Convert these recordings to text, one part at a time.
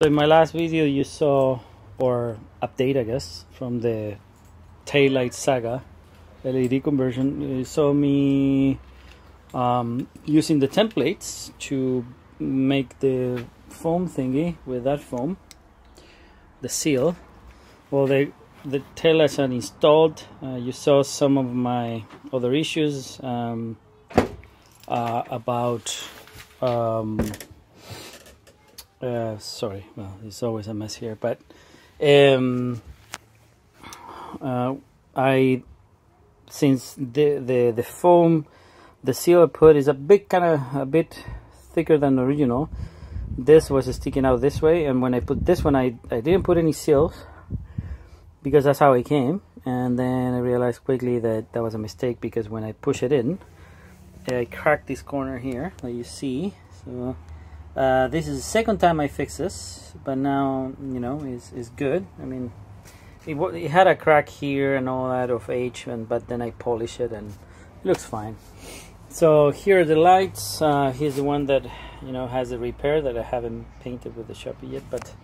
So in my last video you saw, or update I guess, from the taillight saga LED conversion, you saw me using the templates to make the foam thingy with that foam, the seal. Well, the taillights are installed. You saw some of my other issues about sorry, well, it's always a mess here, but since the foam, the seal I put is a bit thicker than the original. This was sticking out this way, and when I put this one, I didn't put any seals because that's how it came. And then I realized quickly that that was a mistake, because when I push it in, I cracked this corner here that you see. So this is the second time I fix this, but now, you know, it's good. I mean, it had a crack here and all that of age, but then I polish it and it looks fine. So here are the lights. Here's the one that, you know, has a repair that I haven't painted with the Sharpie yet, but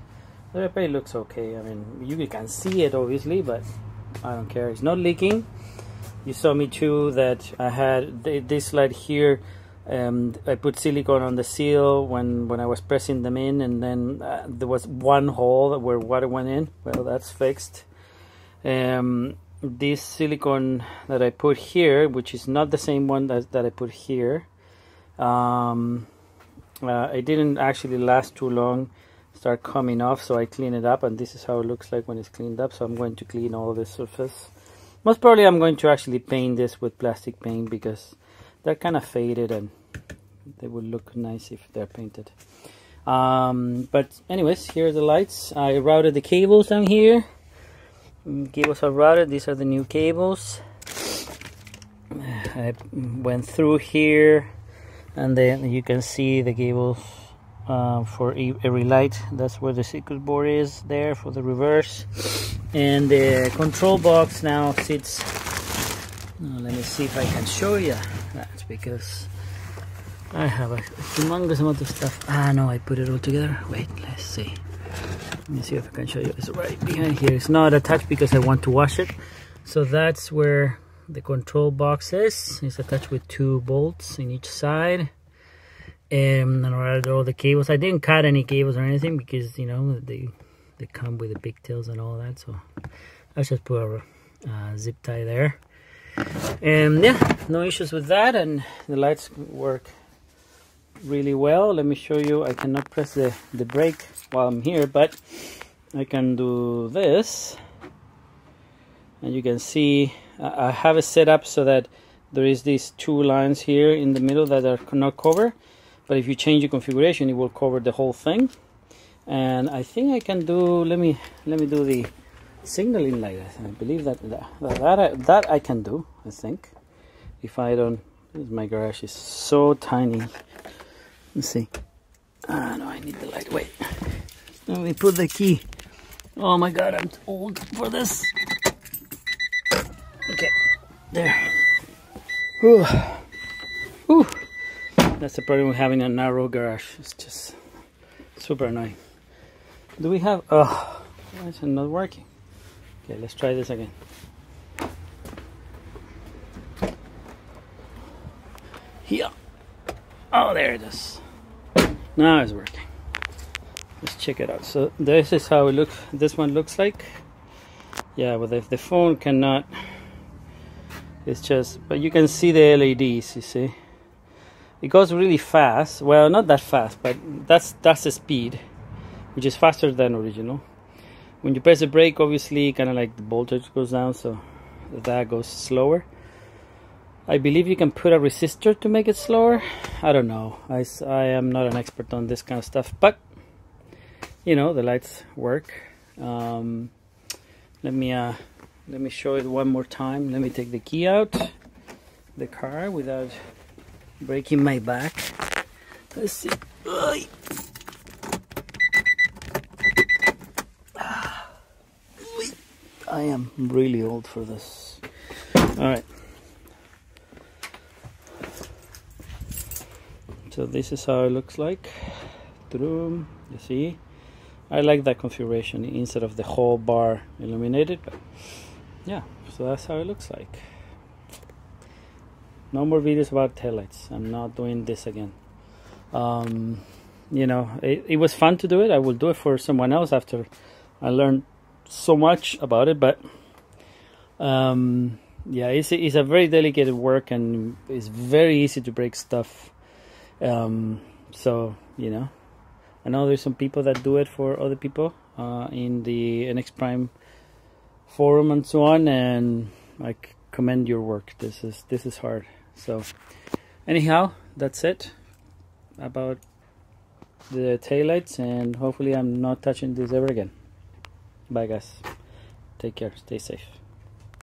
the repair looks okay. I mean, you can see it obviously, but I don't care. It's not leaking. You saw me too that I had this light here. I put silicone on the seal when I was pressing them in, and then there was one hole where water went in. Well, that's fixed. This silicone that I put here, which is not the same one that I put here, it didn't actually last too long, start coming off, so I clean it up, and this is how it looks like when it's cleaned up. So I'm going to clean all the surface. Most probably I'm going to actually paint this with plastic paint, because they're kind of faded and they would look nice if they're painted. But anyways, here are the lights. I routed the cables down here. Cables are routed. These are the new cables. I went through here, and then you can see the cables for every light. That's where the circuit board is there for the reverse. And the control box now sits. Let me see if I can show you. That's because I have a humongous amount of stuff. No, I put it all together. Wait, let's see. Let me see if I can show you. It's right behind here. It's not attached because I want to wash it. So that's where the control box is. It's attached with 2 bolts in each side. And around all the cables. I didn't cut any cables or anything because, you know, they come with the pigtails and all that. So I just put a zip tie there. And yeah, no issues with that, and the lights work really well. Let me show you. I cannot press the brake while I'm here, but I can do this, and you can see I have it set up so that there is these 2 lines here in the middle that are not covered, but if you change the configuration, it will cover the whole thing. And I think I can do, let me do the signaling light. I believe that I can do. I think if I don't, my garage is so tiny. Let's see. No, I need the light. Wait, let me put the key. Oh my god, I'm old for this. Okay, there. Whew. Whew. That's the problem with having a narrow garage. It's just super annoying. Do we have? Oh, why is it not working? Okay, let's try this again. Here. Oh, there it is. Now it's working. Let's check it out. So this is how it looks. This one looks like. Yeah, but if the phone cannot, it's just. But you can see the LEDs. You see, it goes really fast. Well, not that fast, but that's the speed, which is faster than original. When you press the brake, obviously, kind of like the voltage goes down, so that goes slower. I believe you can put a resistor to make it slower. I don't know. I am not an expert on this kind of stuff, but you know, the lights work. Let me show it one more time. Let me take the key out the car without breaking my back. Let's see. I am really old for this. All right. So this is how it looks like. You see, I like that configuration instead of the whole bar illuminated. But yeah, so that's how it looks like. No more videos about taillights. I'm not doing this again. You know, it was fun to do it. I will do it for someone else after I learned so much about it. But yeah, it's a very delicate work, and it's very easy to break stuff. So, you know, I know there's some people that do it for other people in the NX Prime forum and so on, and I commend your work. This is hard. So anyhow, that's it about the taillights, and hopefully I'm not touching this ever again. Bye guys, take care, stay safe.